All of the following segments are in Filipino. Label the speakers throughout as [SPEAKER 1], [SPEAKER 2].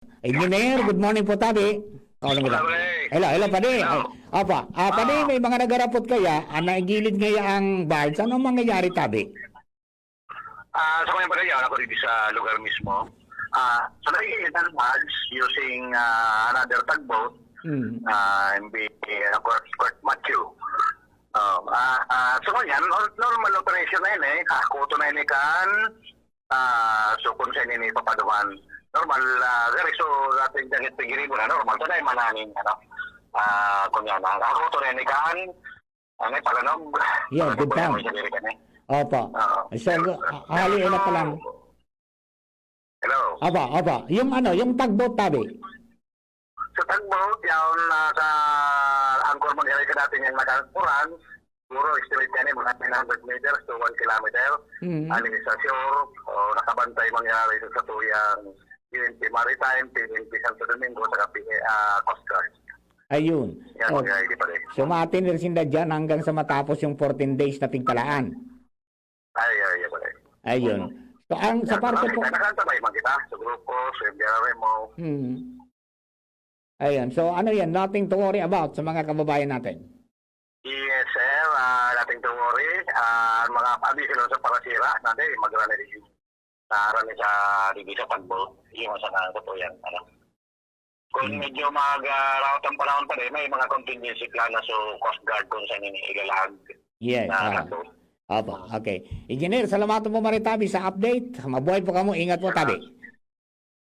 [SPEAKER 1] Engineer, good morning po, tabi. Hello, padi. Apa, padi, may mga nagarapot kaya, naigilid ngaya ang barge. Ano mangyayari, tabi?
[SPEAKER 2] Sa kanyang bagay, ako dito sa lugar mismo. So nagigilid ng barge using another tugboat, MB Court Matthew. So kanyan, normal operation na yun eh. Kuto na yun kan. So kung saan yun ipapaduman. Normal, very so ating dagit pigiri mo na normal. Ito na yung mananin, kung yan. Kuto na yun kan. Ano yung palanog?
[SPEAKER 1] Yeah, good time. Opo. So, haliin na pa lang.
[SPEAKER 2] Hello?
[SPEAKER 1] Opo. Yung tugboat, tabi.
[SPEAKER 2] Sa tugboat, yan sa angkor mo nilay ka natin yung nakakuran, siguro estimate ka mga 900 meters to 1 kilometer. Alin sa shore, nakabantay mangyari sa tuyang PNP Maritime, PNP Santo Domingo, sa Coast Guard.
[SPEAKER 1] Ayun.
[SPEAKER 2] Yan, mangyari pa rin.
[SPEAKER 1] So, maatin rin sinda dyan hanggang sa matapos yung 14 days na tingkalaan.
[SPEAKER 2] Ay, pa rin.
[SPEAKER 1] Ayun. So, ang sa parte po...
[SPEAKER 2] Nakakantabay man kita sa grupo, sa MDRM mo.
[SPEAKER 1] Ayun. So, ano yan? Nothing to worry about sa mga kababayan natin.
[SPEAKER 2] Yes, sir. Nothing to worry. Mga additional sa parasira, natin, mag-run na sa divisa pag-boat. Yung masanahan ko po yan. Kung medyo mag-route ang panahon pa rin, may mga contingency plan na so Coast Guard kung saan yung igalag.
[SPEAKER 1] Yes. Opo, okay. Engineer, salamat po Maritabi sa update. Mabuhay po kamo. Ingat po, tabi.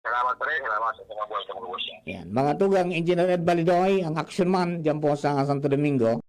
[SPEAKER 2] Salamat pa rin. Salamat sa mga buhay sa mga buhay.
[SPEAKER 1] Yan. Mga tugang Engineer Ed Balidoy, ang action man dyan po sa Santo Domingo.